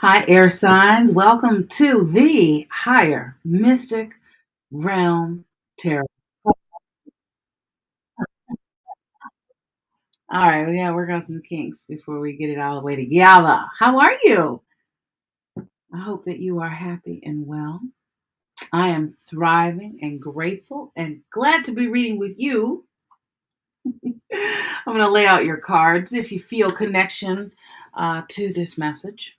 Hi, air signs. Welcome to the Higher Mystic Realm Tarot. All right, we gotta work out some kinks before we get it all the way together. How are you? I hope that you are happy and well. I am thriving and grateful and glad to be reading with you. I'm going to lay out your cards if you feel connection to this message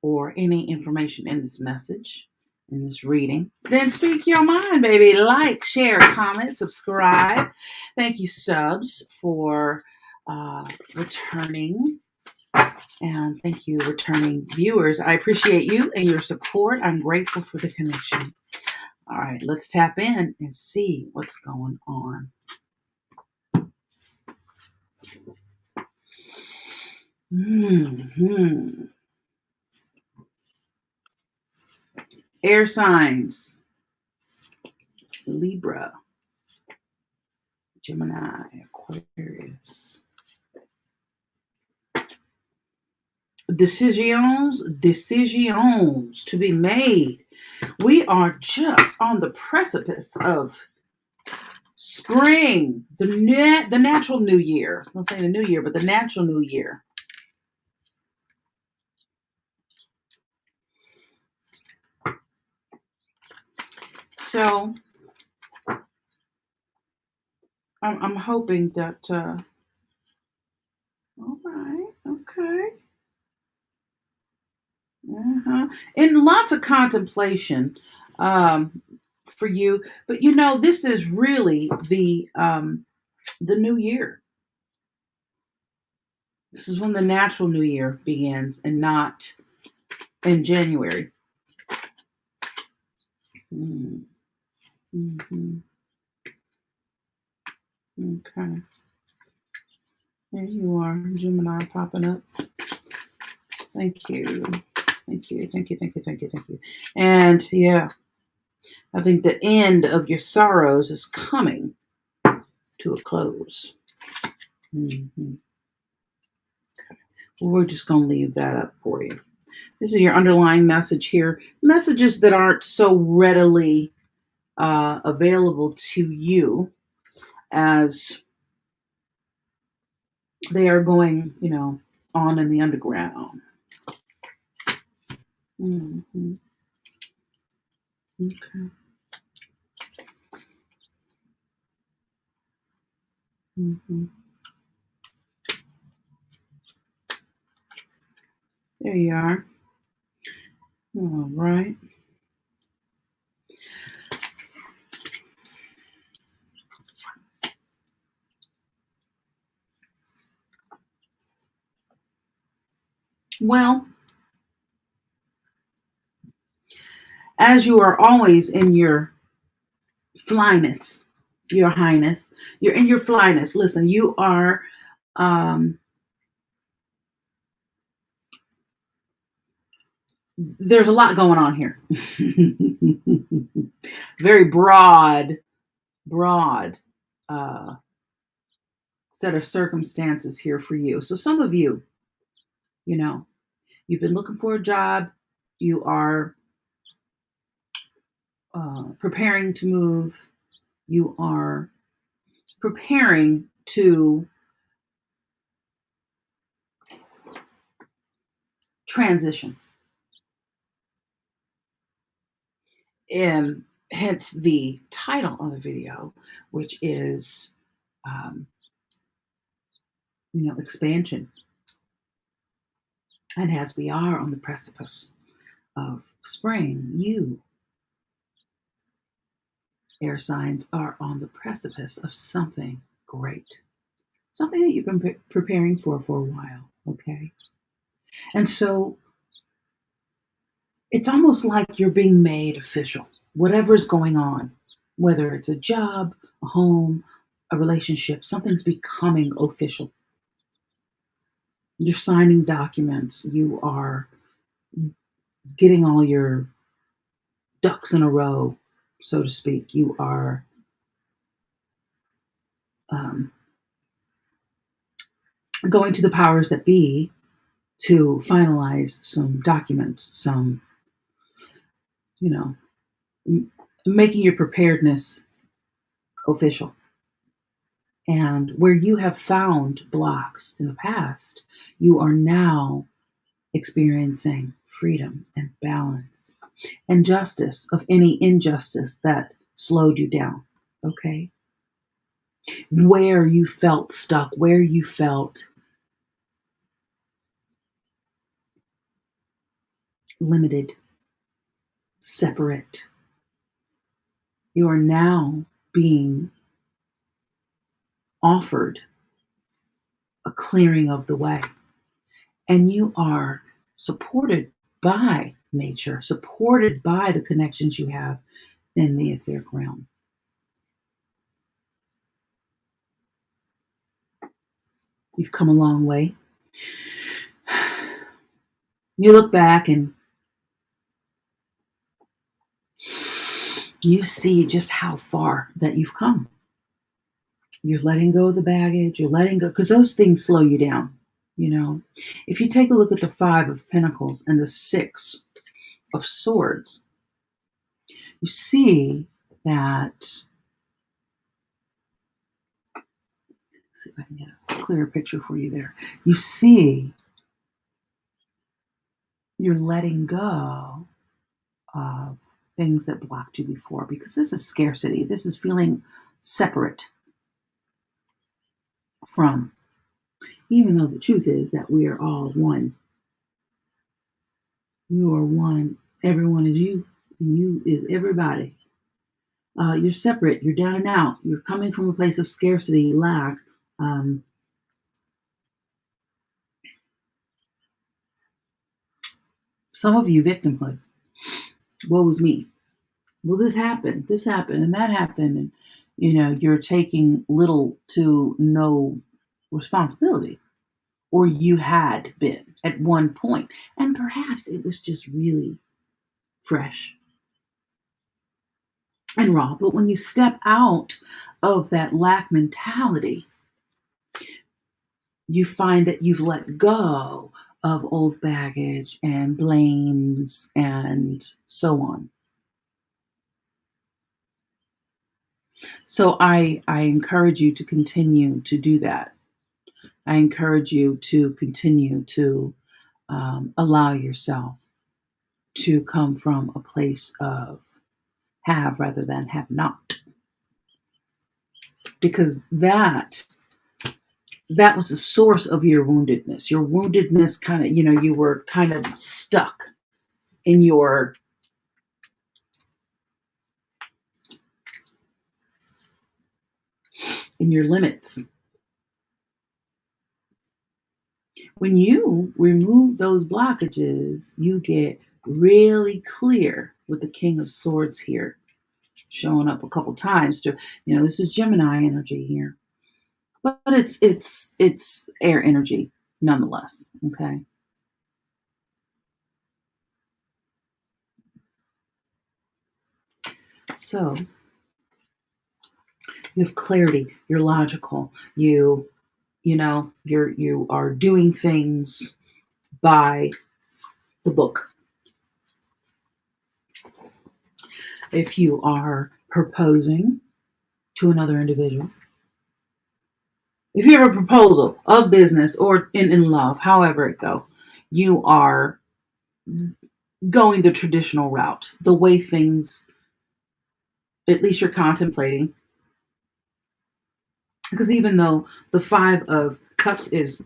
or any information in this message, in this reading, then speak your mind, baby. Like, share, comment, subscribe. Thank you, subs, for returning. And thank you, returning viewers. I appreciate you and your support. I'm grateful for the connection. All right, let's tap in and see what's going on. Mm-hmm. Air signs: Libra, Gemini, Aquarius. Decisions to be made. We are just on the precipice of spring, the natural new year. I was going to say the new year, but the natural new year. So I'm hoping that. All right, okay. And lots of contemplation for you, but this is really the new year. This is when the natural new year begins, and not in January. Mm-hmm. Okay. There you are, Gemini popping up. Thank you. Thank you. Thank you. Thank you. Thank you. Thank you. And yeah, I think the end of your sorrows is coming to a close. Mm-hmm. Okay. Well, we're just going to leave that up for you. This is your underlying message here. Messages that aren't so readily available to you as they are going, on in the underground. Mm-hmm. Okay. Mm-hmm. There you are. All right. Well, as you are always in your flyness, your highness, you're in your flyness. Listen, you are um, there's a lot going on here. Very broad uh, set of circumstances here for you. So some of you, you know, you've been looking for a job. You are preparing to move. You are preparing to transition. And hence the title of the video, which is, um, expansion. And as we are on the precipice of spring, you, air signs, are on the precipice of something great, something that you've been preparing for a while. Okay. And so it's almost like you're being made official. Whatever's going on, whether it's a job, a home, a relationship, something's becoming official. You're signing documents. You are getting all your ducks in a row, so to speak. You are um, going to the powers that be to finalize some documents, some, you know, making your preparedness official. And where you have found blocks in the past, you are now experiencing freedom and balance and justice of any injustice that slowed you down. Okay. Where you felt stuck, where you felt limited, separate, you are now being offered a clearing of the way. And you are supported by nature, supported by the connections you have in the etheric realm. You've come a long way. You look back and you see just how far that you've come. You're letting go of the baggage, you're letting go, because those things slow you down. You know, if you take a look at the Five of Pentacles and the Six of Swords, you see that, let's see if I can get a clearer picture for you there. You see you're letting go of things that blocked you before, because this is scarcity. This is feeling separate from, even though the truth is that we are all one. You are one. Everyone is you, and you is everybody. You're separate. You're down and out. You're coming from a place of scarcity, lack. Some of you, victimhood. Woe was me. Well, this happened, and that happened, and you're taking little to no responsibility, or you had been at one point, and perhaps it was just really fresh and raw. But when you step out of that lack mentality, you find that you've let go of old baggage and blames and so on. So I encourage you to continue to do that. I encourage you to continue to allow yourself to come from a place of have rather than have not. Because that was the source of your woundedness. Your woundedness kind of, you were kind of stuck in your limits. When you remove those blockages, you get really clear with the King of Swords here showing up a couple times to, this is Gemini energy here, but it's air energy nonetheless. Okay. So you have clarity, you're logical, you are doing things by the book. If you are proposing to another individual, if you have a proposal of business or in love, however it go, you are going the traditional route, the way things, at least you're contemplating. Because even though the Five of Cups is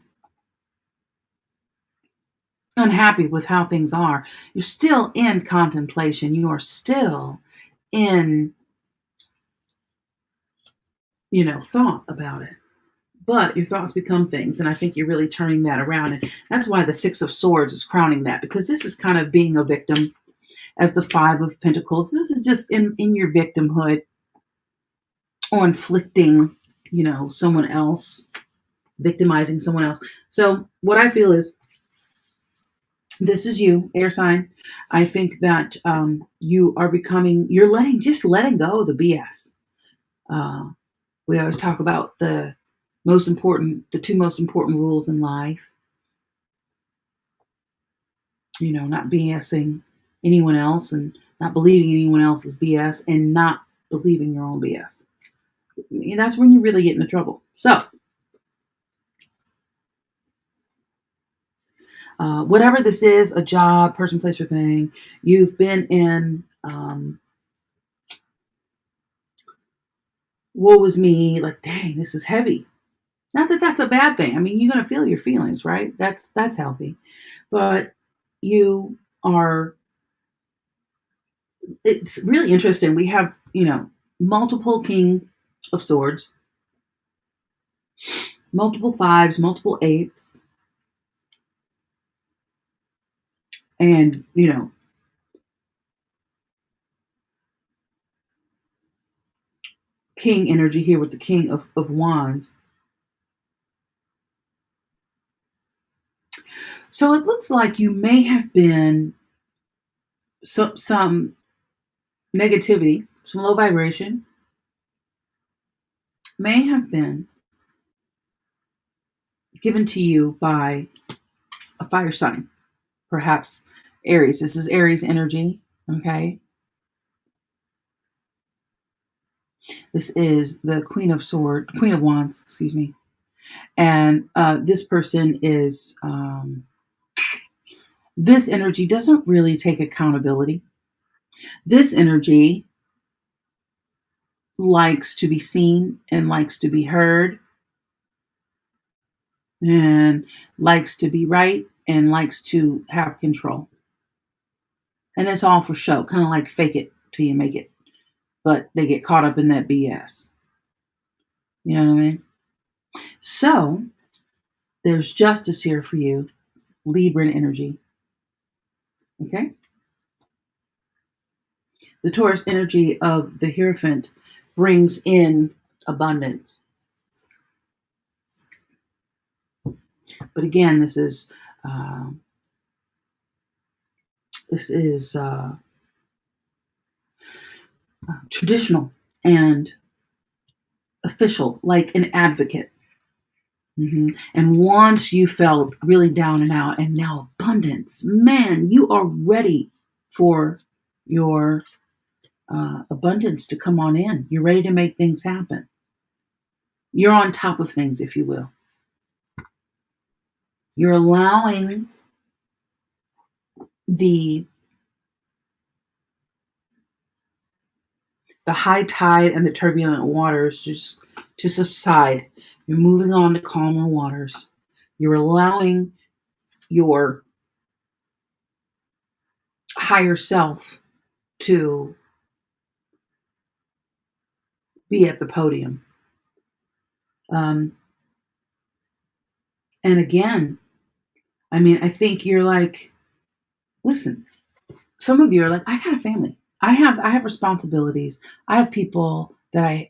unhappy with how things are, you're still in contemplation. You are still in, thought about it. But your thoughts become things. And I think you're really turning that around. And that's why the Six of Swords is crowning that, because this is kind of being a victim as the Five of Pentacles. This is just in your victimhood or inflicting, someone else, victimizing someone else. So what I feel is, this is you, air sign. I think that you are you're letting go of the BS. We always talk about the two most important rules in life. not BSing anyone else and not believing anyone else's BS and not believing your own BS. That's when you really get into trouble. So, whatever this is, a job, person, place, or thing, you've been in, woe was me, like, dang, this is heavy. Not that that's a bad thing. I mean, you're going to feel your feelings, right? That's healthy. But you are, it's really interesting. We have, multiple King of Swords, multiple fives, multiple eights, and, King energy here with the King of Wands. So it looks like you may have been some negativity, some low vibration, may have been given to you by a fire sign, perhaps Aries. This is Aries energy, okay? This is the Queen of Wands, excuse me. And this person is, this energy doesn't really take accountability. This energy likes to be seen and likes to be heard and likes to be right and likes to have control. And it's all for show, kind of like fake it till you make it. But they get caught up in that BS. You know what I mean? So there's justice here for you, Libran energy. Okay? The Taurus energy of the Hierophant brings in abundance. But again, this is traditional and official, like an advocate. Mm-hmm. And once you felt really down and out, and now abundance, man, you are ready for your abundance to come on in. You're ready to make things happen. You're on top of things, if you will. You're allowing the high tide and the turbulent waters just to subside. You're moving on to calmer waters. You're allowing your higher self to be at the podium. And again, I mean, I think you're like, listen, some of you are like, I got a family. I have responsibilities. I have people that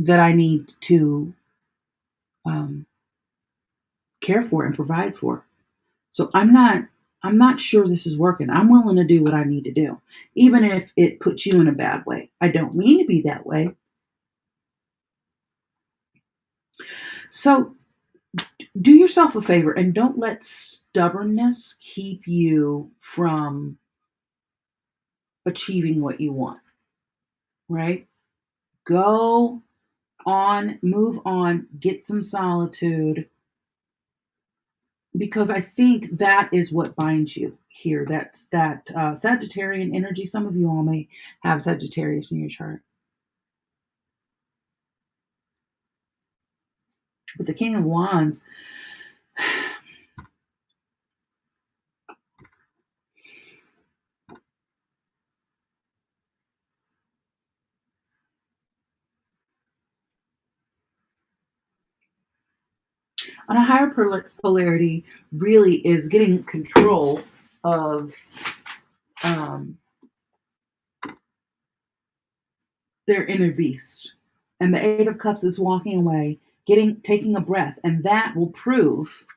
I need to care for and provide for. So I'm not sure this is working. I'm willing to do what I need to do, even if it puts you in a bad way. I don't mean to be that way. So do yourself a favor and don't let stubbornness keep you from achieving what you want, right? Go on, move on, get some solitude, because I think that is what binds you here. That's that Sagittarian energy. Some of you all may have Sagittarius in your chart. But the King of Wands, on a higher polarity, really is getting control of their inner beast. And the Eight of Cups is walking away, taking a breath, and that will prove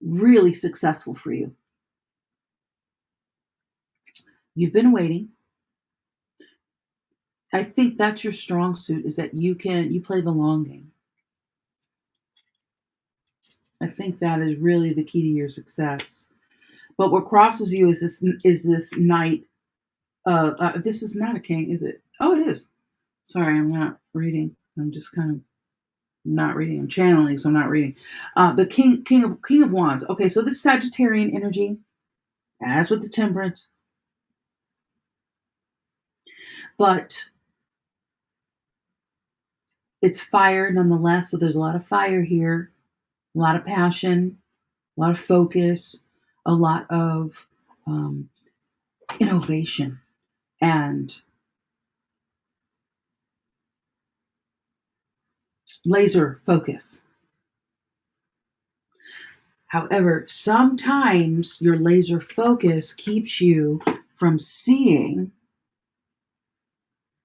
really successful for you. You've been waiting. I think that's your strong suit, is that you play the long game. I think that is really the key to your success. But what crosses you is this knight. This is not a king, is it? Oh, it is. Sorry, I'm not reading. I'm just kind of not reading. I'm channeling, so I'm not reading. The king of wands. Okay, so this Sagittarian energy, as with the temperance, but it's fire nonetheless. So there's a lot of fire here, a lot of passion, a lot of focus, a lot of um, innovation, and laser focus. However, sometimes your laser focus keeps you from seeing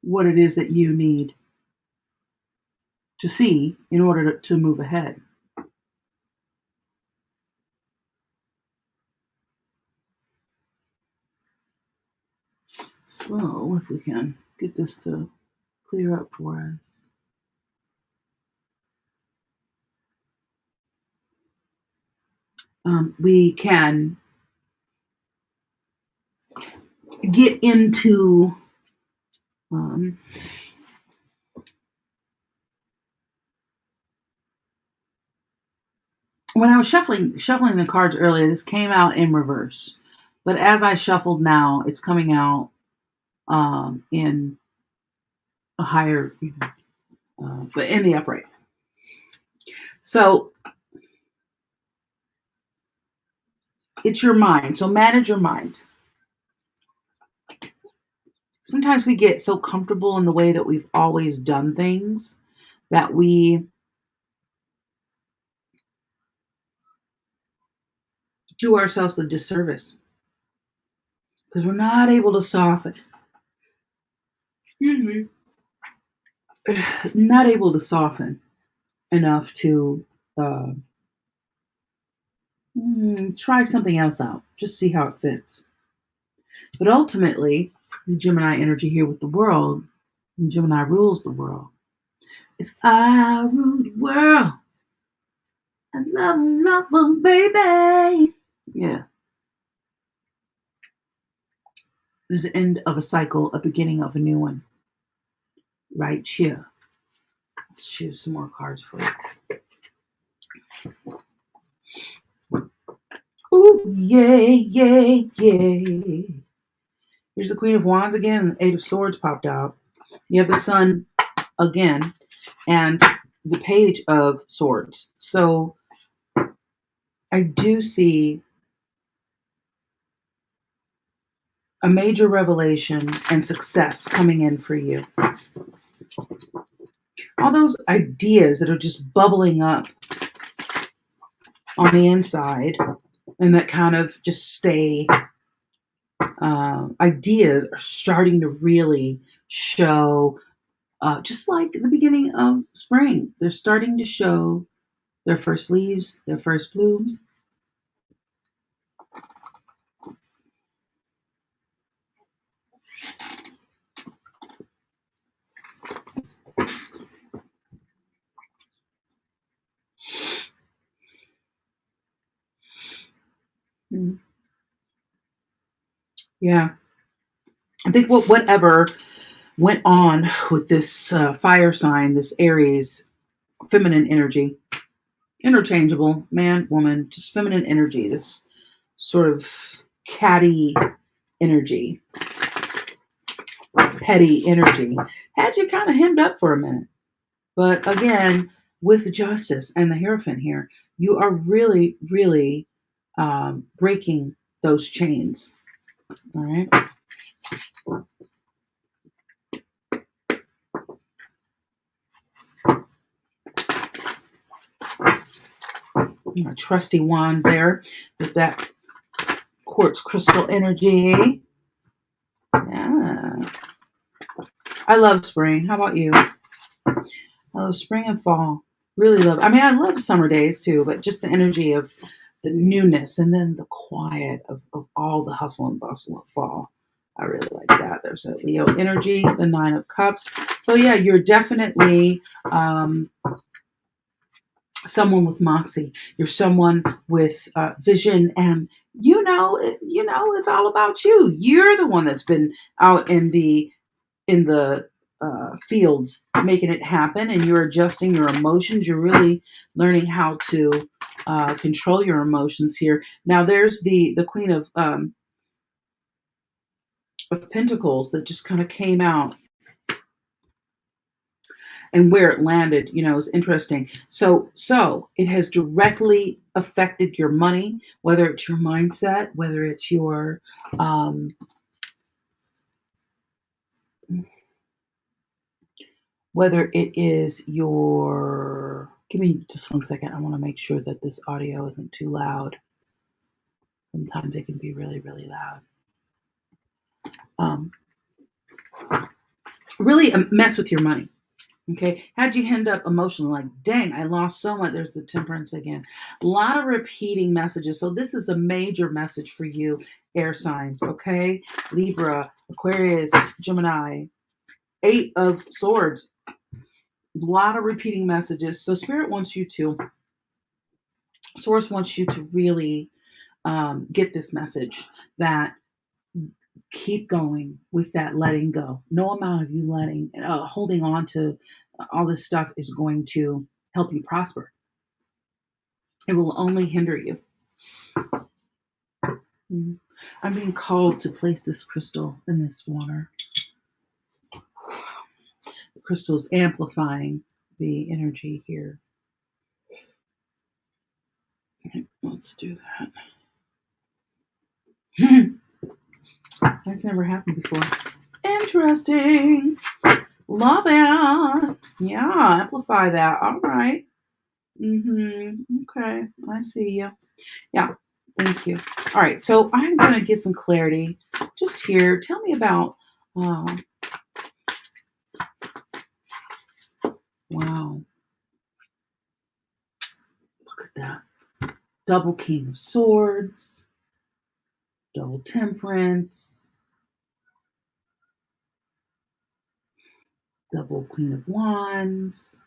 what it is that you need to see in order to move ahead. So, if we can get this to clear up for us. We can get into um, when I was shuffling the cards earlier, this came out in reverse. But as I shuffled now, it's coming out in a higher, but in the upright. So it's your mind. So manage your mind. Sometimes we get so comfortable in the way that we've always done things that we do ourselves a disservice because we're not able to soften. Excuse me. Not able to soften enough to uh, try something else out. Just see how it fits. But ultimately, the Gemini energy here with the world, Gemini rules the world. If I rule the world, I love them, baby. Yeah. There's the end of a cycle, a beginning of a new one. Right here. Let's choose some more cards for you. Oh, yay, yay, yay. Here's the Queen of Wands again. The Eight of Swords popped out. You have the Sun again and the Page of Swords. So I do see a major revelation and success coming in for you. All those ideas that are just bubbling up on the inside and that kind of just stay, ideas are starting to really show, just like the beginning of spring. They're starting to show their first leaves, their first blooms. Yeah. I think whatever went on with this fire sign, this Aries, feminine energy, interchangeable, man, woman, just feminine energy, this sort of catty energy, petty energy, had you kind of hemmed up for a minute. But again, with justice and the Hierophant here, you are really, really breaking those chains. All right. A trusty wand there with that quartz crystal energy. Yeah. I love spring. How about you? I love spring and fall. Really love. I mean, I love summer days too, but just the energy of the newness and then the quiet of all the hustle and bustle of fall. I really like that. There's a Leo energy, the Nine of Cups. So yeah, you're definitely someone with moxie. You're someone with vision, and it's all about you. You're the one that's been out in the fields making it happen, and you're adjusting your emotions. You're really learning how to control your emotions here. Now, there's the Queen of Pentacles that just kind of came out, and where it landed, is interesting. So it has directly affected your money, whether it's your mindset, whether it's your um, whether it is your. Give me just 1 second. I want to make sure that this audio isn't too loud. Sometimes it can be really, really loud. Um, really mess with your money. Okay. How'd you end up emotionally? Like, dang, I lost so much. There's the Temperance again. A lot of repeating messages. So this is a major message for you, air signs. Okay. Libra, Aquarius, Gemini, 8 of Swords. A lot of repeating messages. So Source wants you to really get this message that keep going with that letting go. No amount of you holding on to all this stuff is going to help you prosper. It will only hinder you. I'm being called to place this crystal in this water. The crystal is amplifying the energy here. Let's do that. That's never happened before. Interesting. Love it. Yeah, amplify that. All right. Okay, I see you. Yeah, thank you. All right, so I'm going to get some clarity just here. Tell me about, wow. Look at that. Double King of Swords, double Temperance, double Queen of Wands,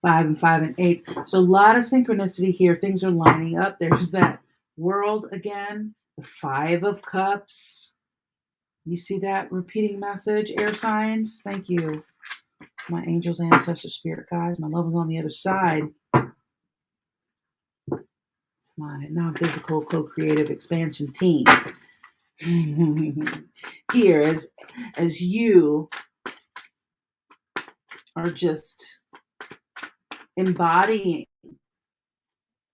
5 and 5 and 8. So a lot of synchronicity here. Things are lining up. There's that World again, the 5 of Cups. You see that repeating message, air signs? Thank you. My angels, ancestors, spirit guides, my lovers on the other side. It's my non-physical co-creative expansion team. Here, as you are just embodying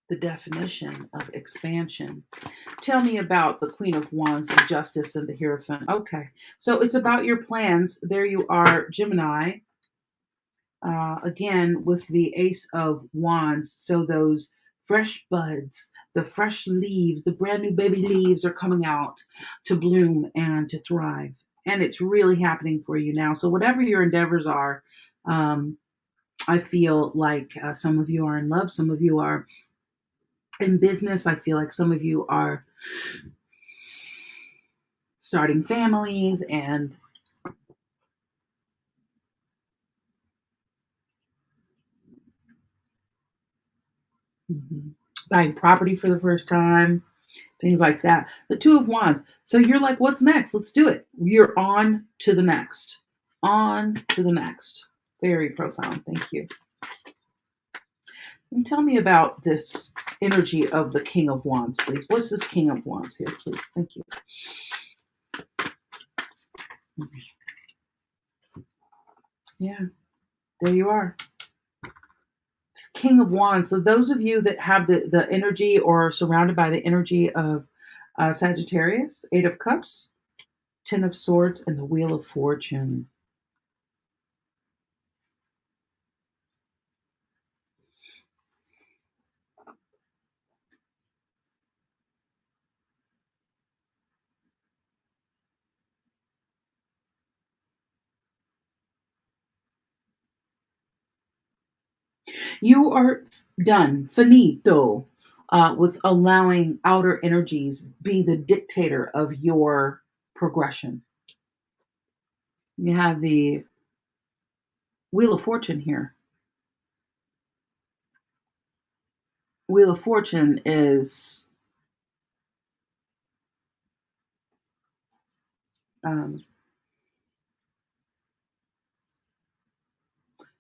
the definition of expansion. Tell me about the Queen of Wands, the Justice, and the Hierophant. Okay, so it's about your plans. There you are, Gemini. Again, with the Ace of Wands. So those fresh buds, the fresh leaves, the brand new baby leaves are coming out to bloom and to thrive. And it's really happening for you now. So whatever your endeavors are, I feel like some of you are in love, some of you are in business. I feel like some of you are starting families and buying property for the first time, things like that. The 2 of Wands. So you're like, what's next? Let's do it. You're on to the next. On to the next. Very profound. Thank you. And tell me about this energy of the King of Wands, please. What's this King of Wands here, please? Thank you. Yeah, there you are. King of Wands. So those of you that have the energy or are surrounded by the energy of Sagittarius, 8 of Cups, 10 of Swords, and the Wheel of Fortune. You are done, finito, with allowing outer energies being the dictator of your progression. You have the Wheel of Fortune here. Wheel of Fortune is um,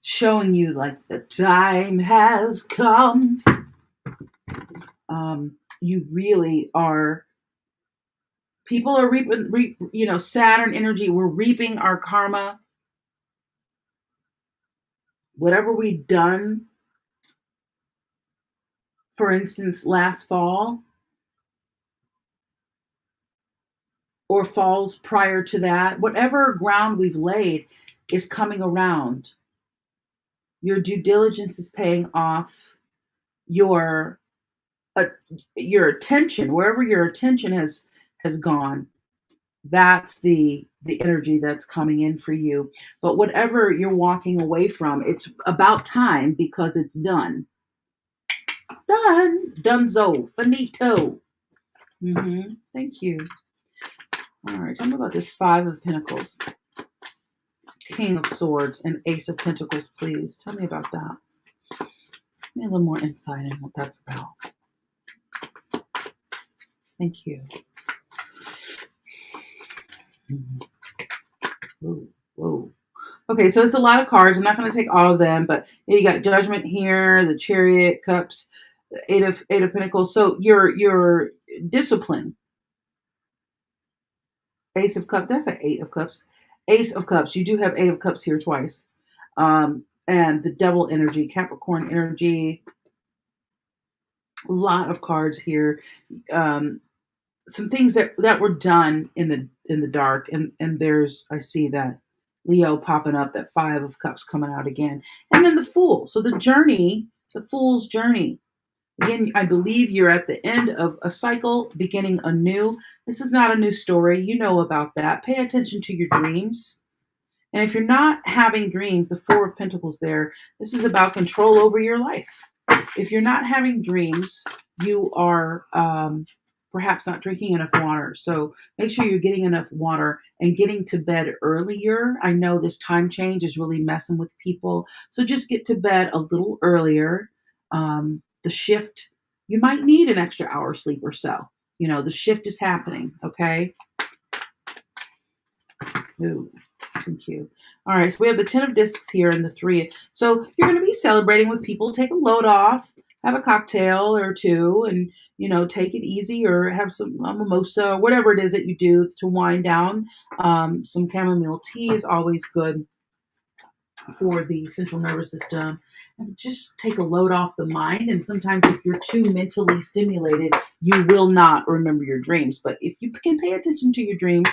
showing you like the time has come. You really are. People are reaping, Saturn energy. We're reaping our karma. Whatever we've done, for instance, last fall or falls prior to that, whatever ground we've laid is coming around. Your due diligence is paying off. Your uh, your attention, wherever your attention has gone, that's the energy that's coming in for you. But whatever you're walking away from, it's about time because it's donezo, finito. Thank you. All right, tell me about this Five of Pentacles, King of Swords, and Ace of Pentacles, please. Tell me about that. Give me a little more insight in what that's about. Thank you. Whoa, whoa. Okay, so it's a lot of cards. I'm not going to take all of them, but you got Judgment here, the Chariot, Cups, Eight of Pentacles. So your discipline. Ace of Cups. That's an Eight of Cups. Ace of Cups. You do have Eight of Cups here twice. And the Devil energy, Capricorn energy. A lot of cards here. Some things that were done in the dark, and there's, I see that Leo popping up, that Five of Cups coming out again, and then the Fool. So the Fool's journey. Again, I believe you're at the end of a cycle, beginning anew. This is not a new story. You know about that. Pay attention to your dreams. And if you're not having dreams, the Four of Pentacles there, this is about control over your life. If you're not having dreams, you are perhaps not drinking enough water. So make sure you're getting enough water and getting to bed earlier. I know this time change is really messing with people. So just get to bed a little earlier. The shift, you might need an extra hour sleep or so. The shift is happening, okay? Ooh, thank you. All right, so we have the 10 of discs here and the 3. So you're going to be celebrating with people. Take a load off, have a cocktail or two, and, take it easy, or have some mimosa, or whatever it is that you do to wind down. Some chamomile tea is always good for the central nervous system, and just take a load off the mind. And sometimes if you're too mentally stimulated, you will not remember your dreams. But if you can pay attention to your dreams,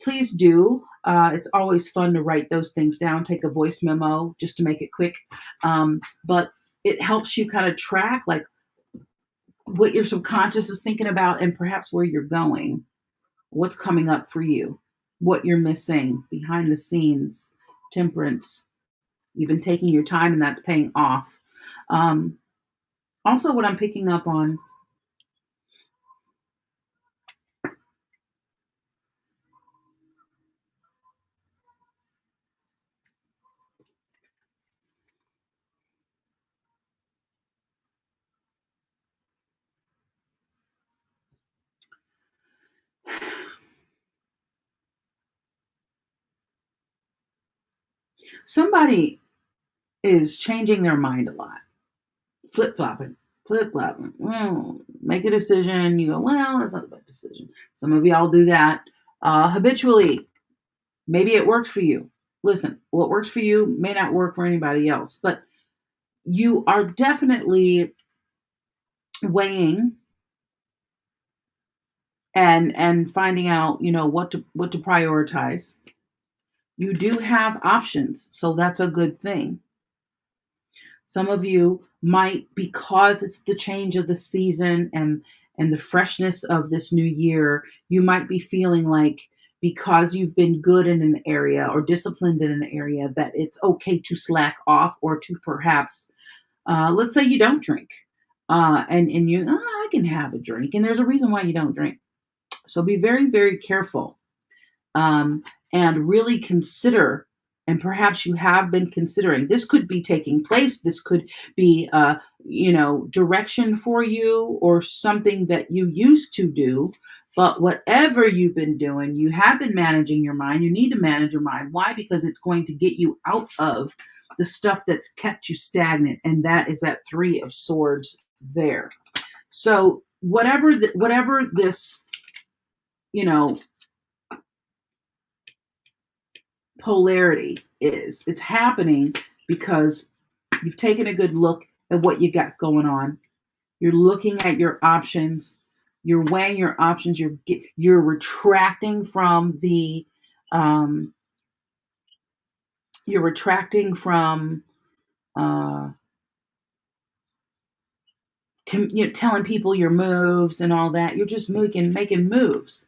please do. It's always fun to write those things down, take a voice memo just to make it quick. But it helps you kind of track like what your subconscious is thinking about, and perhaps where you're going, what's coming up for you, what you're missing behind the scenes. Temperance. You've been taking your time, and that's paying off. Also, what I'm picking up on, somebody is changing their mind a lot, flip-flopping, flip-flopping. Make a decision. You go, well, that's not a bad decision. Some of y'all do that habitually. Maybe it worked for you. Listen, what works for you may not work for anybody else, but you are definitely weighing and finding out, what to prioritize. You do have options, so that's a good thing. Some of you might, because it's the change of the season and the freshness of this new year, you might be feeling like, because you've been good in an area or disciplined in an area, that it's okay to slack off, or to perhaps, let's say you don't drink, and you, I can have a drink, and there's a reason why you don't drink. So be very, very careful, and really consider and perhaps you have been considering this could be taking place, this could be direction for you or something that you used to do. But whatever you've been doing, you have been managing your mind. You need to manage your mind. Why? Because it's going to get you out of the stuff that's kept you stagnant, and that is that Three of Swords there. So whatever this, you know, polarity is, it's happening because you've taken a good look at what you got going on. You're looking at your options. You're weighing your options. You're retracting from the um, you're retracting from uh, telling people your moves and all that. You're just making moves.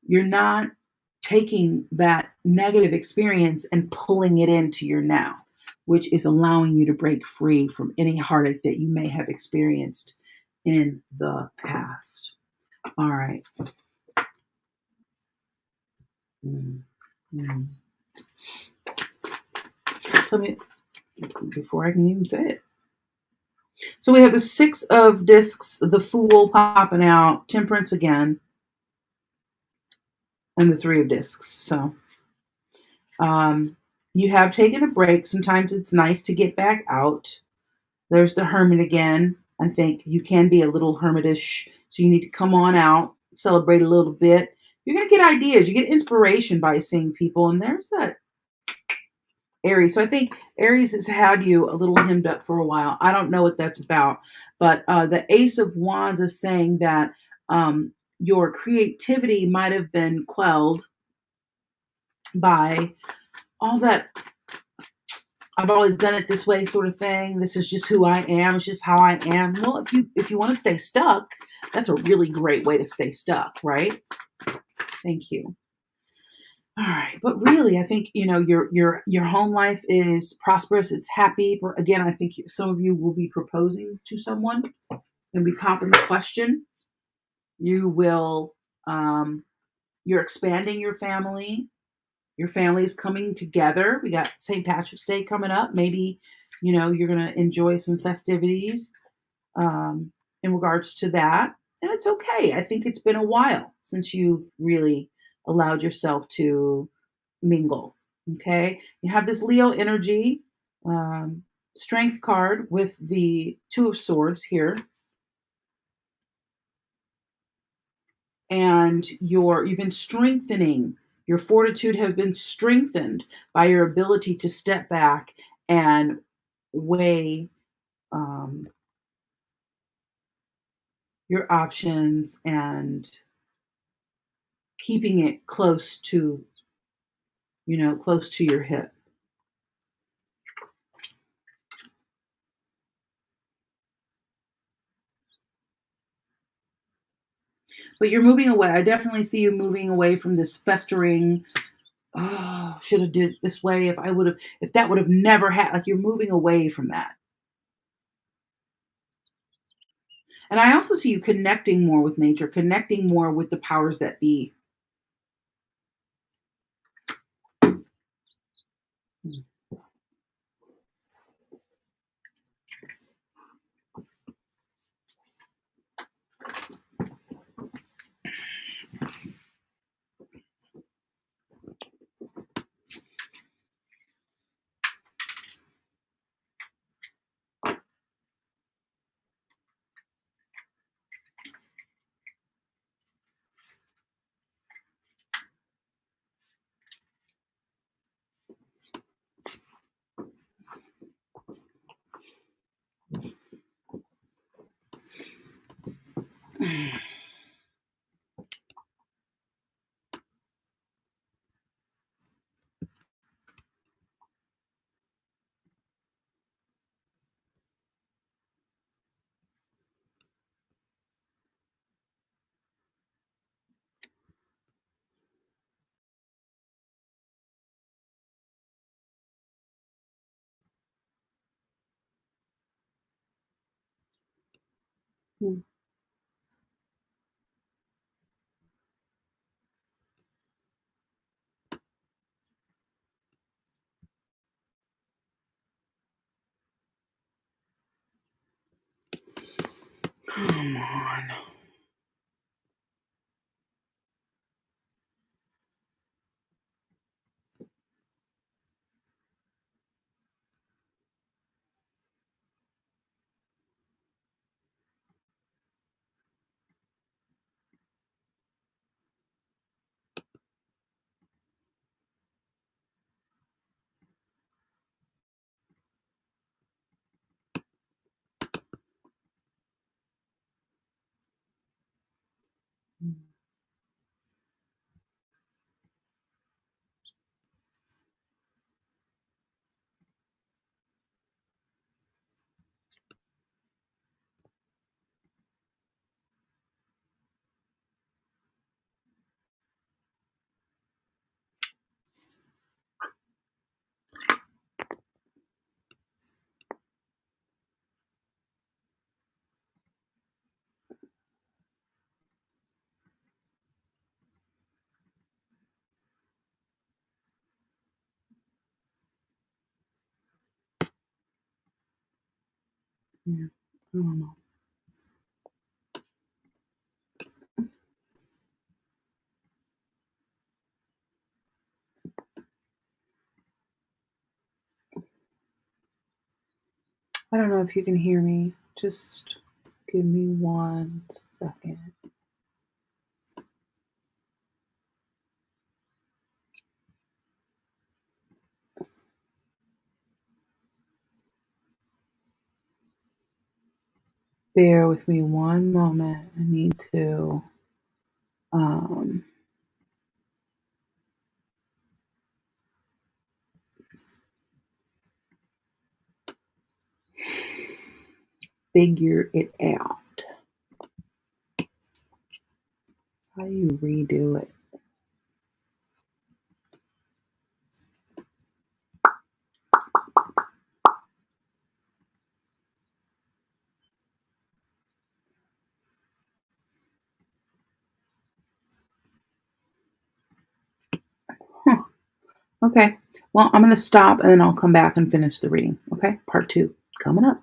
You're not taking that negative experience and pulling it into your now, which is allowing you to break free from any heartache that you may have experienced in the past. All right. Mm, mm. Tell me before I can even say it. So we have the Six of Discs, the Fool popping out, Temperance again, and the Three of Discs. So um, you have taken a break. Sometimes it's nice to get back out. There's the Hermit again. I think you can be a little hermitish, so you need to come on out, celebrate a little bit. You're going to get ideas. You get inspiration by seeing people. And there's that Aries. So I think Aries has had you a little hemmed up for a while. I don't know what that's about, but the Ace of Wands is saying that your creativity might have been quelled by all that I've always done it this way sort of thing. This is just who I am. It's just how I am. Well, if you want to stay stuck, that's a really great way to stay stuck, right? Thank you. All right, but really, I think your home life is prosperous. It's happy. Again, I think some of you will be proposing to someone and be popping the question. You will, you're expanding your family. Your family is coming together. We got St. Patrick's Day coming up. Maybe, you're going to enjoy some festivities um, in regards to that. And it's okay. I think it's been a while since you've really allowed yourself to mingle. Okay. You have this Leo energy, um, strength card with the Two of Swords here. And you've been strengthening. Your fortitude has been strengthened by your ability to step back and weigh um, your options and keeping it close to your hip. But you're moving away. I definitely see you moving away from this festering. Oh, should have did it this way. If that would have never happened. Like you're moving away from that. And I also see you connecting more with nature, connecting more with the powers that be. Hmm. Come on. Yeah, I don't know. I don't know if you can hear me. Just give me 1 second. Bear with me one moment. I need to um, figure it out. How do you redo it? Huh. Okay. Well, I'm going to stop and then I'll come back and finish the reading. Okay. Part 2 coming up.